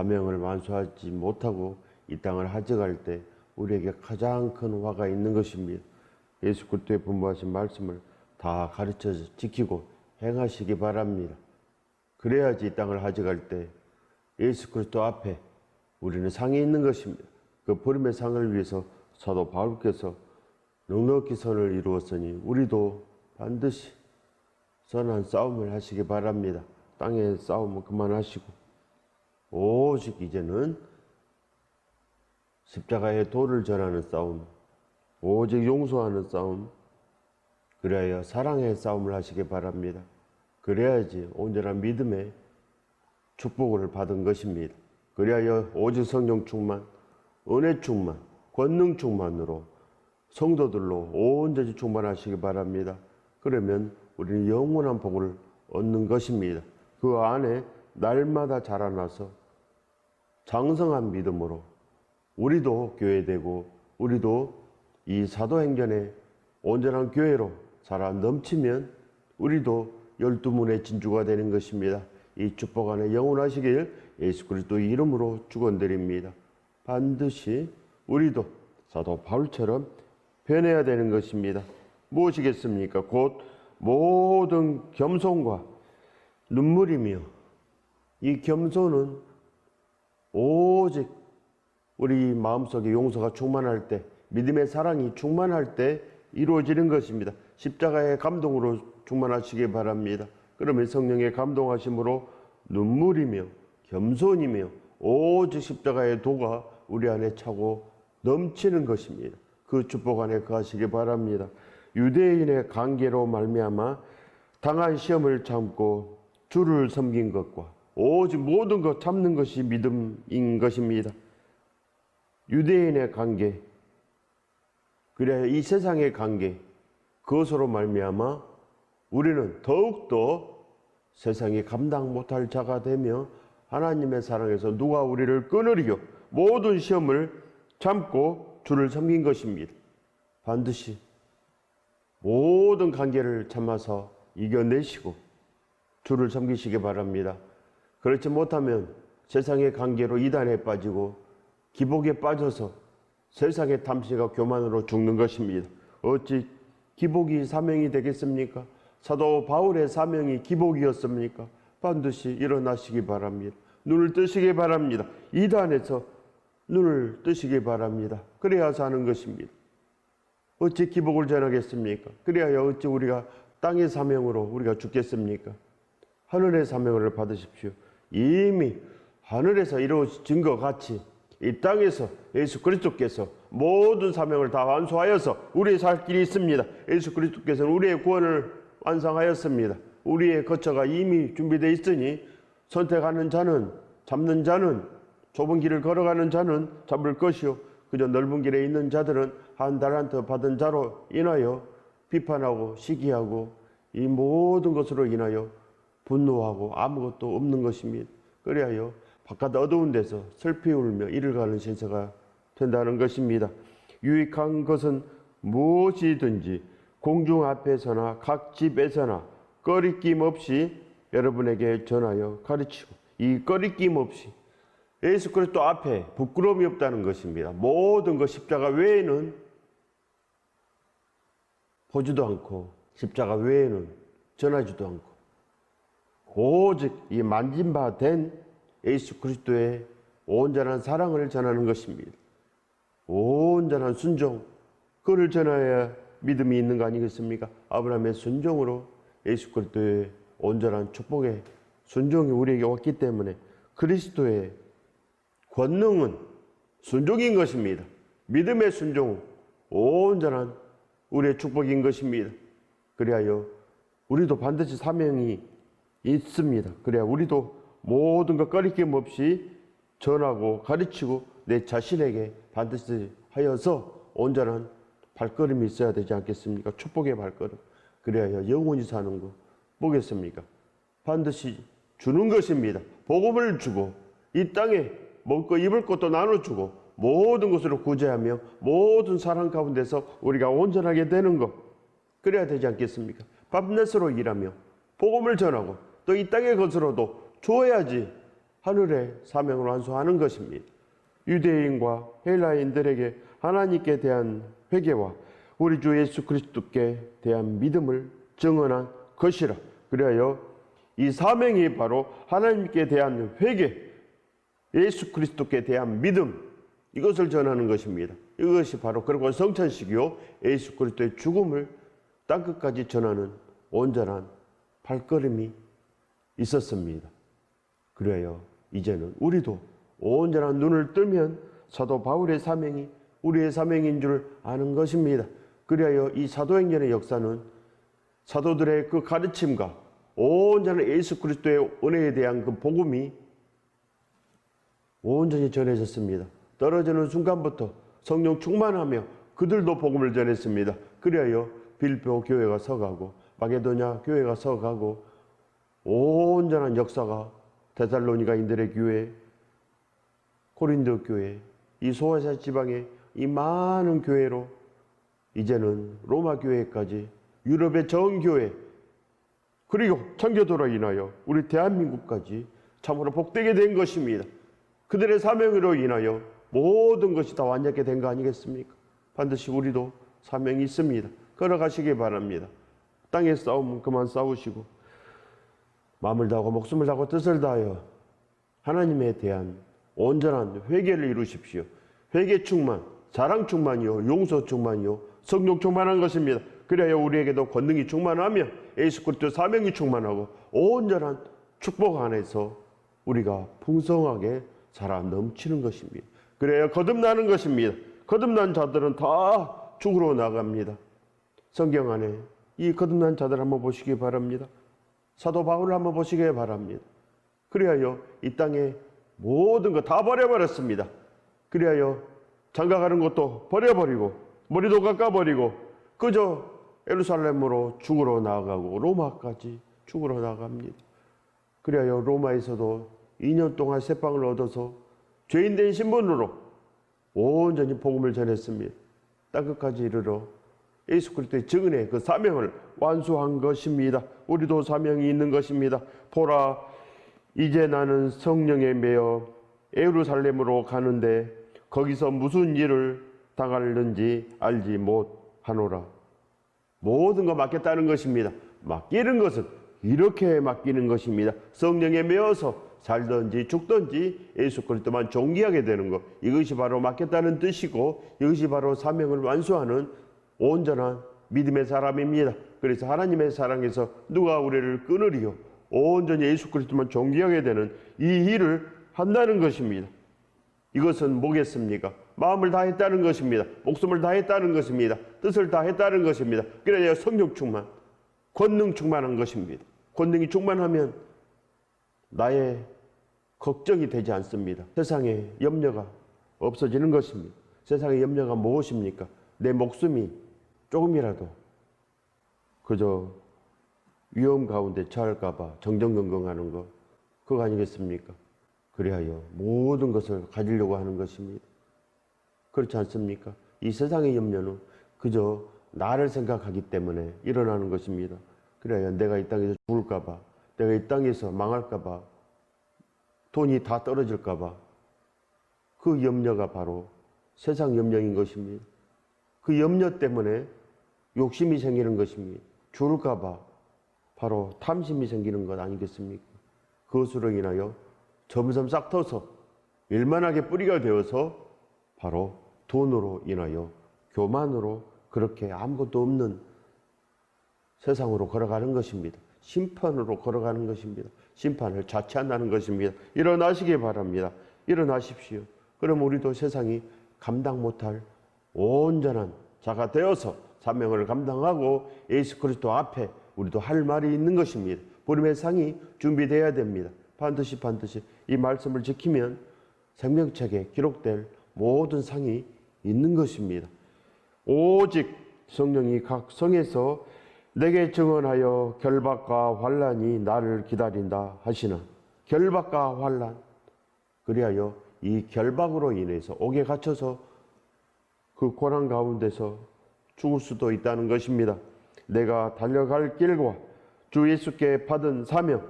사명을 완수하지 못하고 이 땅을 하져갈 때 우리에게 가장 큰 화가 있는 것입니다. 예수 그리스도의 분부하신 말씀을 다 가르쳐 지키고 행하시기 바랍니다. 그래야지 이 땅을 하져갈 때 예수 그리스도 앞에 우리는 상이 있는 것입니다. 그 보림의 상을 위해서 사도 바울께서 넉넉히 선을 이루었으니 우리도 반드시 선한 싸움을 하시기 바랍니다. 땅의 싸움은 그만하시고 오직 이제는 십자가의 도를 전하는 싸움, 오직 용서하는 싸움, 그래야 사랑의 싸움을 하시기 바랍니다. 그래야지 온전한 믿음의 축복을 받은 것입니다. 그래야 오직 성령 충만, 은혜 충만, 권능 충만으로 성도들로 온전히 충만하시기 바랍니다. 그러면 우리는 영원한 복을 얻는 것입니다. 그 안에 날마다 자라나서 장성한 믿음으로 우리도 교회되고 우리도 이 사도행전의 온전한 교회로 자라 넘치면 우리도 12문의 진주가 되는 것입니다. 이 축복 안에 영원하시길 예수 그리스도의 이름으로 축원드립니다. 반드시 우리도 사도 바울처럼 변해야 되는 것입니다. 무엇이겠습니까? 곧 모든 겸손과 눈물이며, 이 겸손은 오직 우리 마음속에 용서가 충만할 때, 믿음의 사랑이 충만할 때 이루어지는 것입니다. 십자가의 감동으로 충만하시기 바랍니다. 그러면 성령의 감동하심으로 눈물이며 겸손이며 오직 십자가의 도가 우리 안에 차고 넘치는 것입니다. 그 축복 안에 거하시기 바랍니다. 유대인의 관계로 말미암아 당한 시험을 참고 주를 섬긴 것과 오직 모든 것 참는 것이 믿음인 것입니다. 유대인의 관계, 그래야 이 세상의 관계, 그것으로 말미암아 우리는 더욱더 세상이 감당 못할 자가 되며 하나님의 사랑에서 누가 우리를 끊으리요? 모든 시험을 참고 주를 섬긴 것입니다. 반드시 모든 관계를 참아서 이겨내시고 주를 섬기시기 바랍니다. 그렇지 못하면 세상의 관계로 이단에 빠지고 기복에 빠져서 세상의 탐심과 교만으로 죽는 것입니다. 어찌 기복이 사명이 되겠습니까? 사도 바울의 사명이 기복이었습니까? 반드시 일어나시기 바랍니다. 눈을 뜨시기 바랍니다. 이단에서 눈을 뜨시기 바랍니다. 그래야 사는 것입니다. 어찌 기복을 전하겠습니까? 그래야 어찌 우리가 땅의 사명으로 우리가 죽겠습니까? 하늘의 사명을 받으십시오. 이미 하늘에서 이루어진 것 같이 이 땅에서 예수 그리스도께서 모든 사명을 다 완수하여서 우리의 살 길이 있습니다. 예수 그리스도께서는 우리의 구원을 완성하였습니다. 우리의 거처가 이미 준비되어 있으니 선택하는 자는, 잡는 자는, 좁은 길을 걸어가는 자는 잡을 것이요, 그저 넓은 길에 있는 자들은 한 달란트 받은 자로 인하여 비판하고 시기하고 이 모든 것으로 인하여 분노하고 아무것도 없는 것입니다. 그리하여 바깥 어두운 데서 슬피 울며 이를 가는 신세가 된다는 것입니다. 유익한 것은 무엇이든지 공중 앞에서나 각 집에서나 꺼리낌 없이 여러분에게 전하여 가르치고, 이 꺼리낌 없이 예수 그리스도 앞에 부끄러움이 없다는 것입니다. 모든 것 십자가 외에는 보지도 않고 십자가 외에는 전하지도 않고 오직 이 만진 바 된 예수 그리스도의 온전한 사랑을 전하는 것입니다. 온전한 순종, 그를 전하여야 믿음이 있는 거 아니겠습니까? 아브라함의 순종으로 예수 그리스도의 온전한 축복의 순종이 우리에게 왔기 때문에 그리스도의 권능은 순종인 것입니다. 믿음의 순종, 온전한 우리의 축복인 것입니다. 그리하여 우리도 반드시 사명이 있습니다. 그래야 우리도 모든 것 꺼리낌 없이 전하고 가르치고 내 자신에게 반드시 하여서 온전한 발걸음이 있어야 되지 않겠습니까? 축복의 발걸음. 그래야 영원히 사는 거 뭐겠습니까? 반드시 주는 것입니다. 복음을 주고 이 땅에 먹고 입을 것도 나눠주고 모든 것으로 구제하며 모든 사랑 가운데서 우리가 온전하게 되는 것, 그래야 되지 않겠습니까? 밤낮으로 일하며 복음을 전하고 또 이 땅의 것으로도 주어야지 하늘의 사명을 완수하는 것입니다. 유대인과 헬라인들에게 하나님께 대한 회개와 우리 주 예수 그리스도께 대한 믿음을 증언한 것이라. 그리하여 이 사명이 바로 하나님께 대한 회개, 예수 그리스도께 대한 믿음, 이것을 전하는 것입니다. 이것이 바로 그리고 성찬식이요 예수 그리스도의 죽음을 땅끝까지 전하는 온전한 발걸음이 있었습니다. 그래요. 이제는 우리도 온전한 눈을 뜨면 사도 바울의 사명이 우리의 사명인 줄 아는 것입니다. 그리하여 이 사도행전의 역사는 사도들의 그 가르침과 온전한 예수 그리스도의 은혜에 대한 그 복음이 온전히 전해졌습니다. 떨어지는 순간부터 성령 충만하며 그들도 복음을 전했습니다. 그리하여 빌보 교회가 서가고 마게도냐 교회가 서가고 온전한 역사가 데살로니가인들의 교회, 고린도 교회, 이 소아시아 지방의 이 많은 교회로 이제는 로마 교회까지 유럽의 전 교회 그리고 청교도로 인하여 우리 대한민국까지 참으로 복되게 된 것입니다. 그들의 사명으로 인하여 모든 것이 다 완전하게 된 거 아니겠습니까? 반드시 우리도 사명이 있습니다. 걸어가시기 바랍니다. 땅의 싸움은 그만 싸우시고 마음을 다하고 목숨을 다하고 뜻을 다하여 하나님에 대한 온전한 회개를 이루십시오. 회개 충만, 사랑 충만이요, 용서 충만이요, 성령 충만한 것입니다. 그래야 우리에게도 권능이 충만하며 예수 그리스도 사명이 충만하고 온전한 축복 안에서 우리가 풍성하게 살아 넘치는 것입니다. 그래야 거듭나는 것입니다. 거듭난 자들은 다 죽으러 나갑니다. 성경 안에 이 거듭난 자들 한번 보시기 바랍니다. 사도 바울을 한번 보시기 바랍니다. 그리하여 이 땅에 모든 거 다 버려버렸습니다. 그리하여 장가가는 것도 버려버리고 머리도 깎아버리고 그저 예루살렘으로 죽으러 나가고 로마까지 죽으러 나갑니다. 그리하여 로마에서도 2년 동안 새빵을 얻어서 죄인된 신분으로 온전히 복음을 전했습니다. 땅끝까지 이르러 예수 그리스도의 증언의 그 사명을 완수한 것입니다. 우리도 사명이 있는 것입니다. 보라, 이제 나는 성령에 매여 예루살렘으로 가는데 거기서 무슨 일을 당하는지 알지 못하노라. 모든 거 맡겼다는 것입니다. 맡기는 것은 이렇게 맡기는 것입니다. 성령에 매어서 살든지 죽든지 예수 그리스도만 존귀하게 되는 것, 이것이 바로 맡겼다는 뜻이고 이것이 바로 사명을 완수하는 온전한 믿음의 사람입니다. 그래서 하나님의 사랑에서 누가 우리를 끊으리요? 온전히 예수 그리스도만 존귀하게 되는 이 일을 한다는 것입니다. 이것은 뭐겠습니까? 마음을 다했다는 것입니다. 목숨을 다했다는 것입니다. 뜻을 다했다는 것입니다. 그래야 성령 충만, 권능 충만한 것입니다. 권능이 충만하면 나의 걱정이 되지 않습니다. 세상에 염려가 없어지는 것입니다. 세상의 염려가 무엇입니까? 내 목숨이 조금이라도 그저 위험 가운데 처할까 봐 정정긍긍하는 것, 그거 아니겠습니까? 그리하여 모든 것을 가지려고 하는 것입니다. 그렇지 않습니까? 이 세상의 염려는 그저 나를 생각하기 때문에 일어나는 것입니다. 그래야 내가 이 땅에서 죽을까 봐, 내가 이 땅에서 망할까 봐, 돈이 다 떨어질까 봐, 그 염려가 바로 세상 염려인 것입니다. 그 염려 때문에 욕심이 생기는 것입니다. 죽을까 봐 바로 탐심이 생기는 것 아니겠습니까? 그것으로 인하여 점점 싹터서 일만하게 뿌리가 되어서 바로 돈으로 인하여 교만으로 그렇게 아무것도 없는 세상으로 걸어가는 것입니다. 심판으로 걸어가는 것입니다. 심판을 자체한다는 것입니다. 일어나시기 바랍니다. 일어나십시오. 그럼 우리도 세상이 감당 못할 온전한 자가 되어서 사명을 감당하고 예수 그리스도 앞에 우리도 할 말이 있는 것입니다. 부름의 상이 준비되어야 됩니다. 반드시 이 말씀을 지키면 생명책에 기록될 모든 상이 있는 것입니다. 오직 성령이 각 성에서 내게 증언하여 결박과 환난이 나를 기다린다 하시나. 결박과 환난, 그리하여 이 결박으로 인해서 옥에 갇혀서 그 고난 가운데서 죽을 수도 있다는 것입니다. 내가 달려갈 길과 주 예수께 받은 사명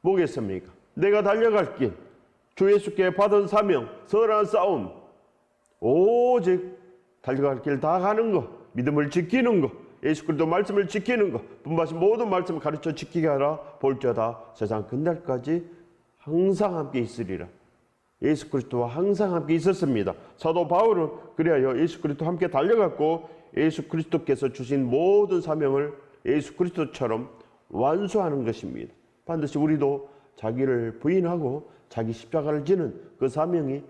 뭐겠습니까? 내가 달려갈 길, 주 예수께 받은 사명, 선한 싸움, 오직 달려갈 길 다 가는 것, 믿음을 지키는 것, 예수 그리스도 말씀을 지키는 것, 분바신 모든 말씀을 가르쳐 지키게 하라. 볼지어다 세상 끝날까지 항상 함께 있으리라. 예수 그리스도와 항상 함께 있었습니다. 사도 바울은 그리하여 예수 그리스도와 함께 달려갔고 예수 그리스도께서 주신 모든 사명을 예수 그리스도처럼 완수하는 것입니다. 반드시 우리도 자기를 부인하고 자기 십자가를 지는 그 사명이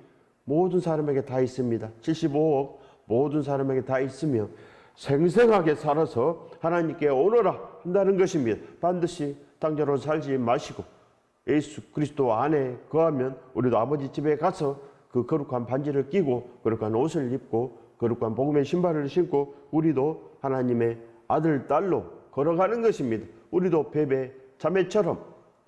모든 사람에게 다 있습니다. 75억 모든 사람에게 다 있으며 생생하게 살아서 하나님께 오너라 한다는 것입니다. 반드시 당자로 살지 마시고 예수 그리스도 안에 거하면 우리도 아버지 집에 가서 그 거룩한 반지를 끼고 거룩한 옷을 입고 거룩한 복음의 신발을 신고 우리도 하나님의 아들, 딸로 걸어가는 것입니다. 우리도 베베 자매처럼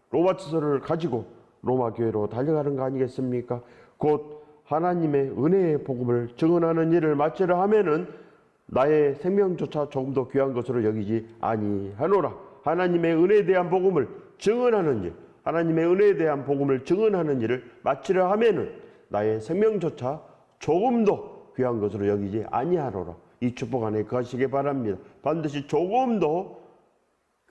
로마서를 가지고 로마 교회로 달려가는 거 아니겠습니까? 곧 하나님의 은혜의 복음을 증언하는 일을 마치려 하면은 나의 생명조차 조금 더 귀한 것으로 여기지 아니하노라. 하나님의 은혜에 대한 복음을 증언하는 일, 하나님의 은혜에 대한 복음을 증언하는 일을 마치려 하면은 나의 생명조차 조금 더 귀한 것으로 여기지 아니하노라. 이 축복 안에 거하시기 바랍니다. 반드시 조금 더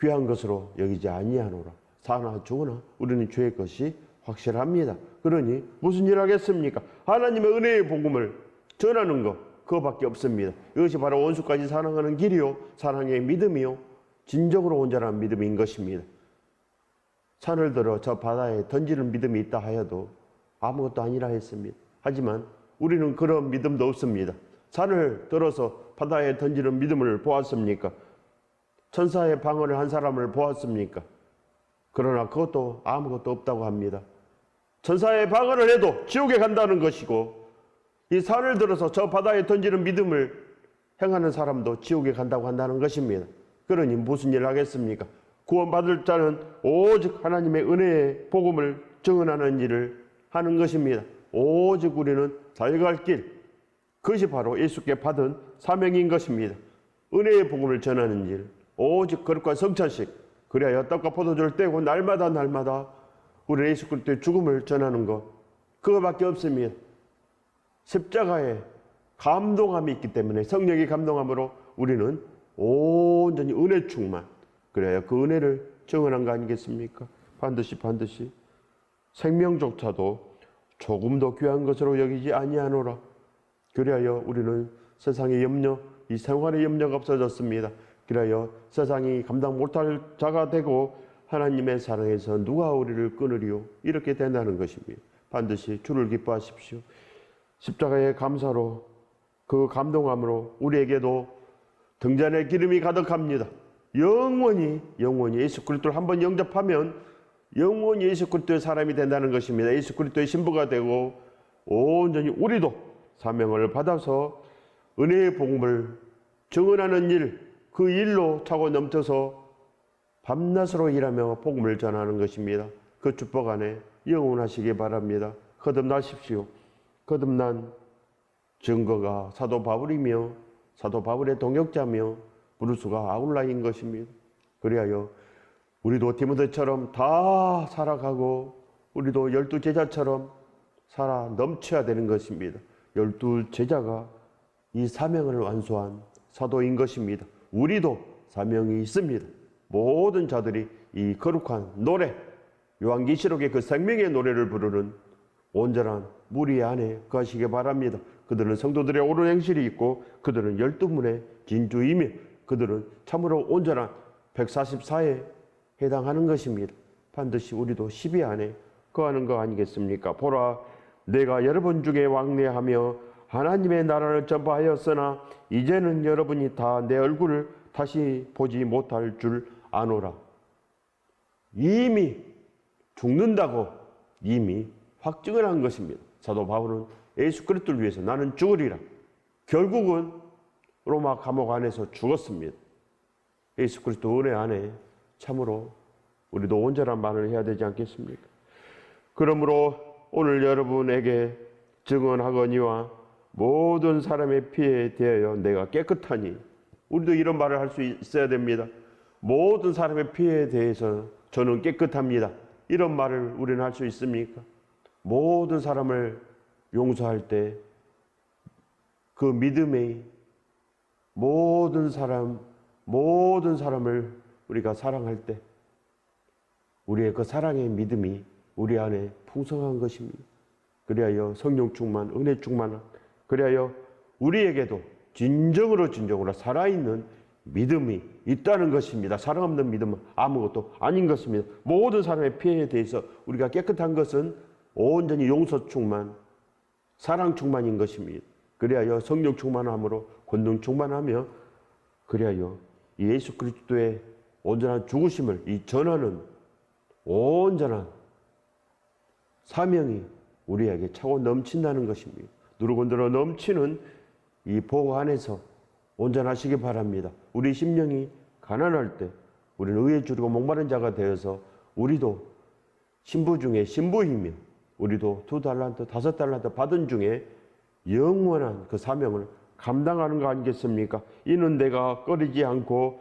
귀한 것으로 여기지 아니하노라. 사나 죽으나 우리는 주의 것이 확실합니다. 그러니 무슨 일 하겠습니까? 하나님의 은혜의 복음을 전하는 것, 그거밖에 없습니다. 이것이 바로 원수까지 사랑하는 길이요 사랑의 믿음이요 진정으로 온전한 믿음인 것입니다. 산을 들어 저 바다에 던지는 믿음이 있다 하여도 아무것도 아니라 했습니다. 하지만 우리는 그런 믿음도 없습니다. 산을 들어서 바다에 던지는 믿음을 보았습니까? 천사의 방언을 한 사람을 보았습니까? 그러나 그것도 아무것도 없다고 합니다. 천사의 방언을 해도 지옥에 간다는 것이고 이 산을 들어서 저 바다에 던지는 믿음을 행하는 사람도 지옥에 간다고 한다는 것입니다. 그러니 무슨 일을 하겠습니까? 구원받을 자는 오직 하나님의 은혜의 복음을 증언하는 일을 하는 것입니다. 오직 우리는 달려갈 길, 그것이 바로 예수께 받은 사명인 것입니다. 은혜의 복음을 전하는 일, 오직 거룩한 성찬식, 그래야 떡과 포도주를 떼고 날마다 우리 예수 그리스도의 죽음을 전하는 것, 그거밖에 없습니다. 십자가에 감동함이 있기 때문에 성령의 감동함으로 우리는 온전히 은혜 충만, 그래야 그 은혜를 증언한 거 아니겠습니까? 반드시 생명조차도 조금 더 귀한 것으로 여기지 아니하노라. 그래야 우리는 세상의 염려, 이 생활의 염려가 없어졌습니다. 그래야 세상이 감당 못할 자가 되고 하나님의 사랑에서 누가 우리를 끊으리요? 이렇게 된다는 것입니다. 반드시 주를 기뻐하십시오. 십자가의 감사로 그 감동함으로 우리에게도 등잔에 기름이 가득합니다. 영원히 예수 그리스도를 한번 영접하면 영원히 예수 그리스도의 사람이 된다는 것입니다. 예수 그리스도의 신부가 되고 온전히 우리도 사명을 받아서 은혜의 복음을 증언하는 일, 그 일로 차고 넘쳐서 밤낮으로 일하며 복음을 전하는 것입니다. 그 축복 안에 영원하시기 바랍니다. 거듭나십시오. 거듭난 증거가 사도 바울이며 사도 바울의 동역자며 브루스가 아울라인 것입니다. 그리하여 우리도 디모데처럼 다 살아가고 우리도 12제자처럼 살아 넘쳐야 되는 것입니다. 12제자가 이 사명을 완수한 사도인 것입니다. 우리도 사명이 있습니다. 모든 자들이 이 거룩한 노래, 요한계시록의 그 생명의 노래를 부르는 온전한 무리 안에 거하시기 바랍니다. 그들은 성도들의 옳은 행실이 있고 그들은 12문의 진주이며 그들은 참으로 온전한 144에 해당하는 것입니다. 반드시 우리도 10위 안에 거하는 거 아니겠습니까? 보라, 내가 여러분 중에 왕래하며 하나님의 나라를 전파하였으나 이제는 여러분이 다 내 얼굴을 다시 보지 못할 줄 아노라. 이미 죽는다고 이미 확증을 한 것입니다. 사도 바울은 예수 그리스도를 위해서 나는 죽으리라. 결국은 로마 감옥 안에서 죽었습니다. 예수 그리스도 은혜 안에 참으로 우리도 온전한 말을 해야 되지 않겠습니까? 그러므로 오늘 여러분에게 증언하거니와 모든 사람의 피에 대하여 내가 깨끗하니, 우리도 이런 말을 할 수 있어야 됩니다. 모든 사람의 피에 대해서 저는 깨끗합니다. 이런 말을 우리는 할 수 있습니까? 모든 사람을 용서할 때 그 믿음의 모든 사람을 우리가 사랑할 때 우리의 그 사랑의 믿음이 우리 안에 풍성한 것입니다. 그리하여 성령 충만, 은혜 충만, 그리하여 우리에게도 진정으로 살아있는 믿음이 있다는 것입니다. 사랑 없는 믿음은 아무것도 아닌 것입니다. 모든 사람의 피해에 대해서 우리가 깨끗한 것은 온전히 용서 충만, 사랑 충만인 것입니다. 그리하여 성령 충만함으로 권능 충만하며 그리하여 예수 그리스도의 온전한 죽으심을 이 전하는 온전한 사명이 우리에게 차고 넘친다는 것입니다. 누르곤들어 넘치는 이 복 안에서 온전하시기 바랍니다. 우리 심령이 가난할 때 우리는 의에 줄이고 목마른 자가 되어서 우리도 신부 중에 신부이며 우리도 2달란트, 5달란트 받은 중에 영원한 그 사명을 감당하는 거 아니겠습니까? 이는 내가 꺼리지 않고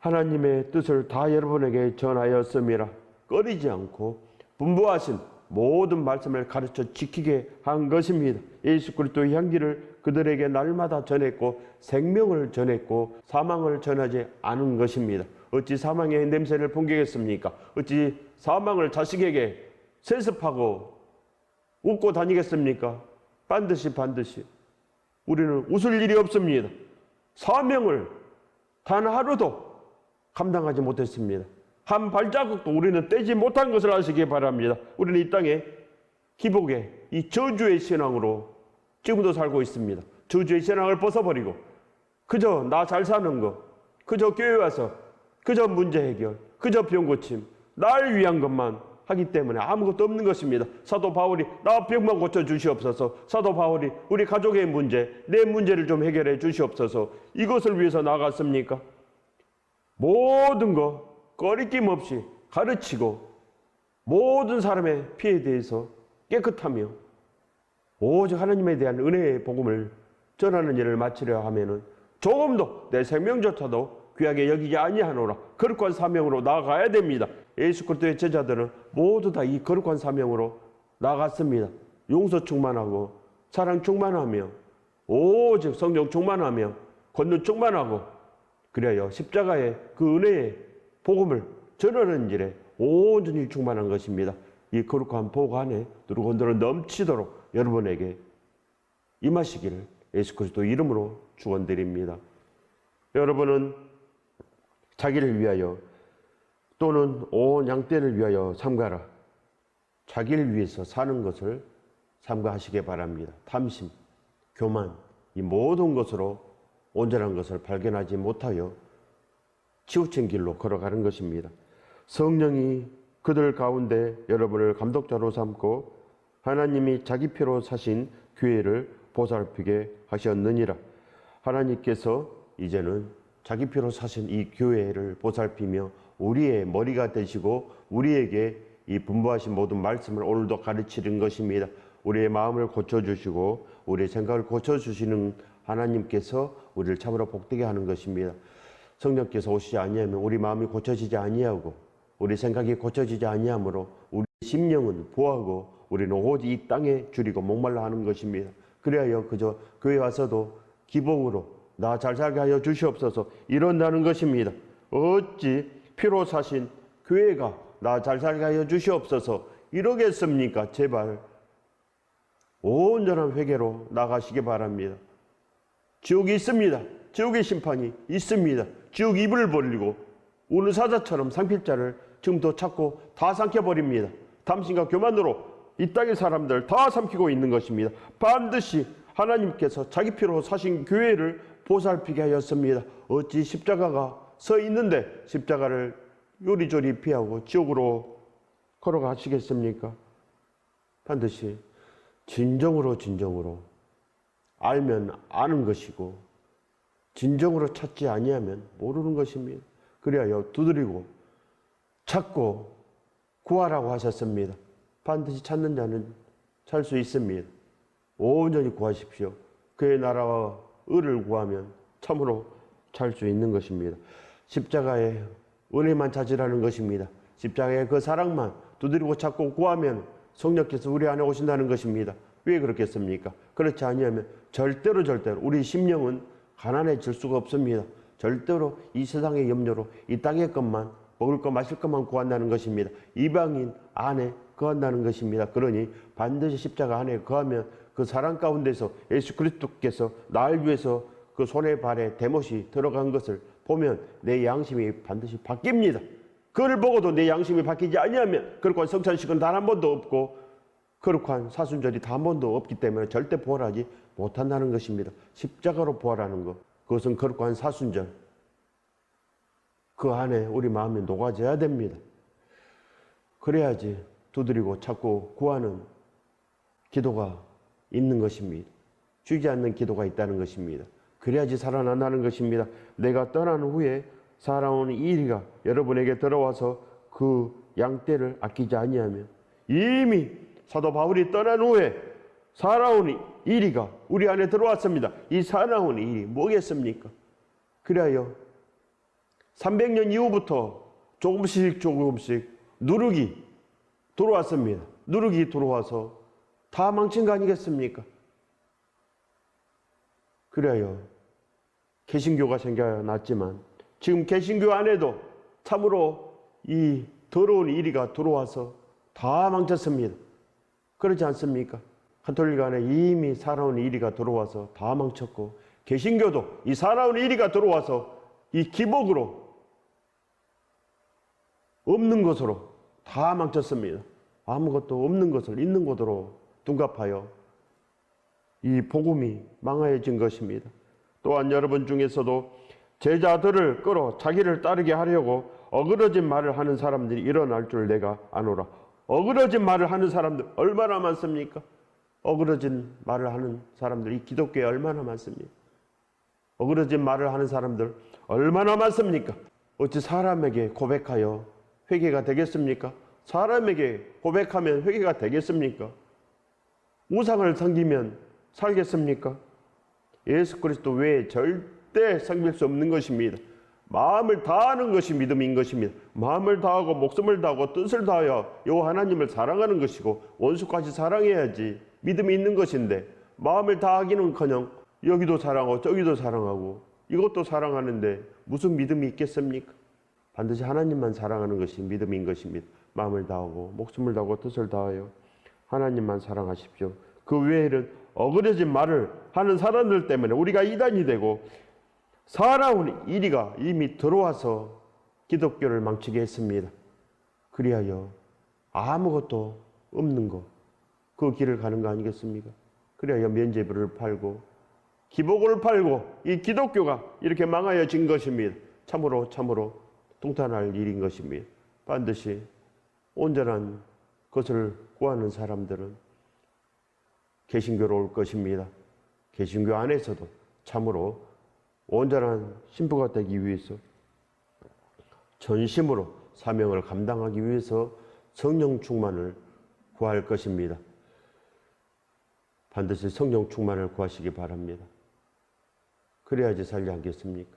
하나님의 뜻을 다 여러분에게 전하였음이라. 꺼리지 않고 분부하신 모든 말씀을 가르쳐 지키게 한 것입니다. 예수 그리스도의 향기를 그들에게 날마다 전했고 생명을 전했고 사망을 전하지 않은 것입니다. 어찌 사망의 냄새를 풍기겠습니까? 어찌 사망을 자식에게 세습하고 웃고 다니겠습니까? 반드시 우리는 웃을 일이 없습니다. 사명을 단 하루도 감당하지 못했습니다. 한 발자국도 우리는 떼지 못한 것을 아시기 바랍니다. 우리는 이 땅에 기복의 이 저주의 신앙으로 지금도 살고 있습니다. 저주의 신앙을 벗어버리고 그저 나 잘 사는 거, 그저 교회 와서 그저 문제 해결, 그저 병 고침, 날 위한 것만 하기 때문에 아무것도 없는 것입니다. 사도 바울이 나 병만 고쳐 주시옵소서, 사도 바울이 우리 가족의 문제, 내 문제를 좀 해결해 주시옵소서, 이것을 위해서 나갔습니까? 모든 거 꺼리낌 없이 가르치고 모든 사람의 피해에 대해서 깨끗하며 오직 하나님에 대한 은혜의 복음을 전하는 일을 마치려 하면은 조금도 내 생명조차도 귀하게 여기지 아니하노라. 거룩한 사명으로 나아가야 됩니다. 예수 그리스도의 제자들은 모두 다 이 거룩한 사명으로 나갔습니다. 용서 충만하고 사랑 충만하며 오직 성령 충만하며 권능 충만하고 그래야 십자가의 그 은혜의 복음을 전하는 일에 온전히 충만한 것입니다. 이 거룩한 복 안에 누구건들은 넘치도록 여러분에게 임하시기를 예수 그리스도 이름으로 축원드립니다. 여러분은 자기를 위하여 또는 온 양떼를 위하여 삼가라. 자기를 위해서 사는 것을 삼가하시기 바랍니다. 탐심, 교만, 이 모든 것으로 온전한 것을 발견하지 못하여 치우친 길로 걸어가는 것입니다. 성령이 그들 가운데 여러분을 감독자로 삼고 하나님이 자기 피로 사신 교회를 보살피게 하셨느니라. 하나님께서 이제는 자기 피로 사신 이 교회를 보살피며 우리의 머리가 되시고 우리에게 이 분부하신 모든 말씀을 오늘도 가르치는 것입니다. 우리의 마음을 고쳐주시고 우리의 생각을 고쳐주시는 하나님께서 우리를 참으로 복되게 하는 것입니다. 성령께서 오시지 아니하면 우리 마음이 고쳐지지 아니하고 우리 생각이 고쳐지지 아니하므로 우리 심령은 부하고 우리는 오직 이 땅에 줄이고 목말라 하는 것입니다. 그래야 그저 교회 와서도 기복으로 나 잘 살게 하여 주시옵소서 이런다는 것입니다. 어찌 피로 사신 교회가 나 잘 살게 하여 주시옵소서 이러겠습니까? 제발 온전한 회개로 나가시기 바랍니다. 지옥이 있습니다. 지옥의 심판이 있습니다. 지옥 이불을 벌리고 우는 사자처럼 상필자를 지금도 찾고 다 삼켜버립니다. 탐심과 교만으로 이 땅의 사람들 다 삼키고 있는 것입니다. 반드시 하나님께서 자기 피로 사신 교회를 보살피게 하였습니다. 어찌 십자가가 서 있는데 십자가를 요리조리 피하고 지옥으로 걸어가시겠습니까? 반드시 진정으로 알면 아는 것이고 진정으로 찾지 아니하면 모르는 것입니다. 그리하여 두드리고 찾고 구하라고 하셨습니다. 반드시 찾는 자는 찾을 수 있습니다. 온전히 구하십시오. 그의 나라와 의를 구하면 참으로 찾을 수 있는 것입니다. 십자가의 은혜만 찾으라는 것입니다. 십자가의 그 사랑만 두드리고 찾고 구하면 성령께서 우리 안에 오신다는 것입니다. 왜 그렇겠습니까? 그렇지 아니하면 절대로 우리 심령은 가난해질 수가 없습니다. 절대로 이 세상의 염려로 이 땅의 것만, 먹을 것 마실 것만 구한다는 것입니다. 이방인 안에 거한다는 것입니다. 그러니 반드시 십자가 안에 거하면 그 사랑 가운데서 예수 그리스도께서 날 위해서 그 손에 발에 대못이 들어간 것을 보면 내 양심이 반드시 바뀝니다. 그걸 보고도 내 양심이 바뀌지 아니하면 그렇고 성찬식은 단 한 번도 없고 거룩한 사순절이 단 한 번도 없기 때문에 절대 부활하지 못한다는 것입니다. 십자가로 부활하는 것, 그것은 거룩한 사순절, 그 안에 우리 마음이 녹아져야 됩니다. 그래야지 두드리고 찾고 구하는 기도가 있는 것입니다. 주지 않는 기도가 있다는 것입니다. 그래야지 살아난다는 것입니다. 내가 떠난 후에 살아오는 이리가 여러분에게 들어와서 그 양떼를 아끼지 아니하면, 이미 사도 바울이 떠난 후에 살아오는 이리가 우리 안에 들어왔습니다. 이 살아오는 일이 뭐겠습니까? 그래야 300년 이후부터 조금씩 누룩이 들어왔습니다. 누룩이 들어와서 다 망친 거 아니겠습니까? 그래요. 개신교가 생겨났지만 지금 개신교 안에도 참으로 이 더러운 이리가 들어와서 다 망쳤습니다. 그렇지 않습니까? 가톨릭 안에 이미 살아온 이리가 들어와서 다 망쳤고, 개신교도 이 살아온 이리가 들어와서 이 기복으로 없는 것으로 다 망쳤습니다. 아무것도 없는 것을 있는 것으로 둔갑하여 이 복음이 망하여진 것입니다. 또한 여러분 중에서도 제자들을 끌어 자기를 따르게 하려고 어그러진 말을 하는 사람들이 일어날 줄 내가 아노라. 어그러진 말을 하는 사람들 얼마나 많습니까? 어그러진 말을 하는 사람들, 이 기독교에 얼마나 많습니까? 어그러진 말을 하는 사람들 얼마나 많습니까? 어찌 사람에게 고백하여 회개가 되겠습니까? 사람에게 고백하면 회개가 되겠습니까? 우상을 섬기면 살겠습니까? 예수 그리스도 외에 절대 섬길 수 없는 것입니다. 마음을 다하는 것이 믿음인 것입니다. 마음을 다하고 목숨을 다하고 뜻을 다하여 여호와 하나님을 사랑하는 것이고 원수까지 사랑해야지 믿음이 있는 것인데, 마음을 다하기는커녕 여기도 사랑하고 저기도 사랑하고 이것도 사랑하는데 무슨 믿음이 있겠습니까? 반드시 하나님만 사랑하는 것이 믿음인 것입니다. 마음을 다하고 목숨을 다하고 뜻을 다하여 하나님만 사랑하십시오. 그 외에는 어그러진 말을 하는 사람들 때문에 우리가 이단이 되고 살아온 이리가 이미 들어와서 기독교를 망치게 했습니다. 그리하여 아무것도 없는 것, 그 길을 가는 거 아니겠습니까? 그리하여 면죄부를 팔고 기복을 팔고 이 기독교가 이렇게 망하여진 것입니다. 참으로 통탄할 일인 것입니다. 반드시 온전한 것을 구하는 사람들은 개신교로 올 것입니다. 개신교 안에서도 참으로 온전한 신부가 되기 위해서 전심으로 사명을 감당하기 위해서 성령 충만을 구할 것입니다. 반드시 성령 충만을 구하시기 바랍니다. 그래야지 살지 않겠습니까?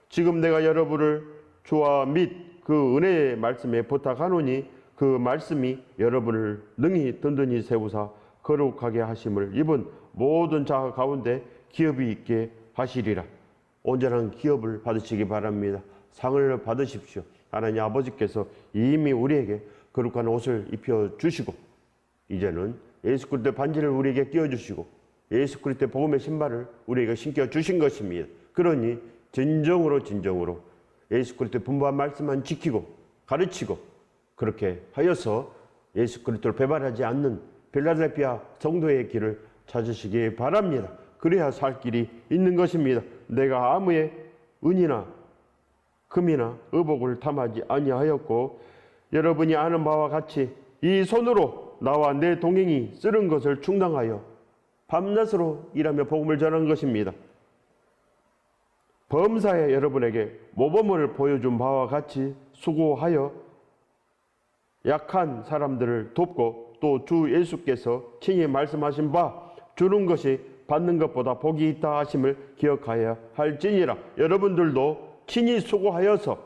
지금 내가 여러분을 주와 및 그 은혜의 말씀에 부탁하노니 그 말씀이 여러분을 능히 든든히 세우사 거룩하게 하심을 입은 모든 자 가운데 기업이 있게 하시리라. 온전한 기업을 받으시기 바랍니다. 상을 받으십시오. 하나님 아버지께서 이미 우리에게 거룩한 옷을 입혀주시고 이제는 예수 그리스도의 반지를 우리에게 끼워주시고 예수 그리스도의 복음의 신발을 우리에게 신겨주신 것입니다. 그러니 진정으로 예수 그리스도의 분부한 말씀만 지키고 가르치고 그렇게 하여서 예수 그리스도를 배반하지 않는 필라델피아 성도의 길을 찾으시기 바랍니다. 그래야 살 길이 있는 것입니다. 내가 아무의 은이나 금이나 의복을 탐하지 아니하였고 여러분이 아는 바와 같이 이 손으로 나와 내 동행이 쓰는 것을 충당하여 밤낮으로 일하며 복음을 전한 것입니다. 범사에 여러분에게 모범을 보여준 바와 같이 수고하여 약한 사람들을 돕고 또 주 예수께서 친히 말씀하신 바 주는 것이 받는 것보다 복이 있다 하심을 기억하여야 할지니라. 여러분들도 친히 수고하여서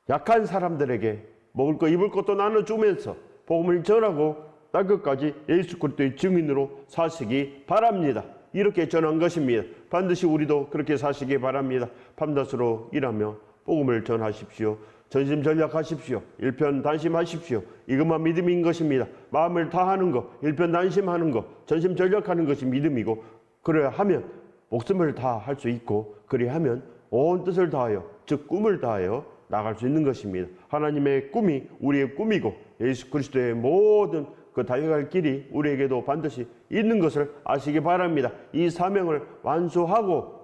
약한 사람들에게 먹을 것 입을 것도 나눠주면서 복음을 전하고 날 것까지 예수 그리스도의 증인으로 사시기 바랍니다. 이렇게 전한 것입니다. 반드시 우리도 그렇게 사시기 바랍니다. 밤낮으로 일하며 복음을 전하십시오. 전심전력하십시오. 일편단심하십시오. 이것만 믿음인 것입니다. 마음을 다하는 것, 일편단심하는 것, 전심전력하는 것이 믿음이고, 그래야 하면 목숨을 다할 수 있고, 그래야 하면 온 뜻을 다하여, 즉 꿈을 다하여 나갈 수 있는 것입니다. 하나님의 꿈이 우리의 꿈이고 예수 그리스도의 모든 그 달려갈 길이 우리에게도 반드시 있는 것을 아시기 바랍니다. 이 사명을 완수하고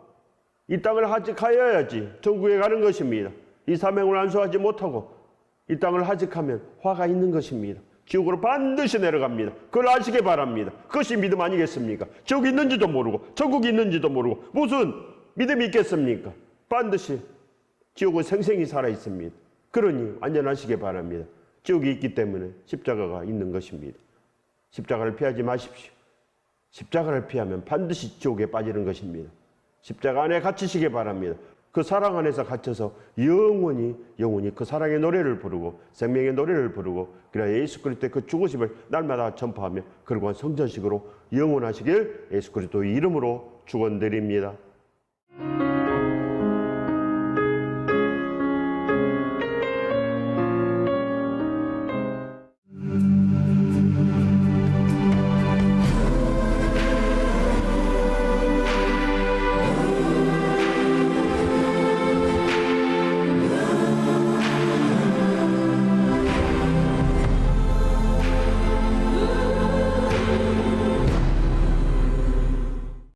이 땅을 하직하여야지 천국에 가는 것입니다. 이 사명을 완수하지 못하고 이 땅을 하직하면 화가 있는 것입니다. 지옥으로 반드시 내려갑니다. 그걸 아시기 바랍니다. 그것이 믿음 아니겠습니까? 지옥이 있는지도 모르고 천국이 있는지도 모르고 무슨 믿음이 있겠습니까? 반드시 지옥은 생생히 살아 있습니다. 그러니 안전하시기 바랍니다. 지옥이 있기 때문에 십자가가 있는 것입니다. 십자가를 피하지 마십시오. 십자가를 피하면 반드시 지옥에 빠지는 것입니다. 십자가 안에 갇히시기 바랍니다. 그 사랑 안에서 갇혀서 영원히 그 사랑의 노래를 부르고 생명의 노래를 부르고 그래야 예수 그리스도의 그 죽으심을 날마다 전파하며 그러고 성전식으로 영원하시길 예수 그리스도의 이름으로 축원드립니다.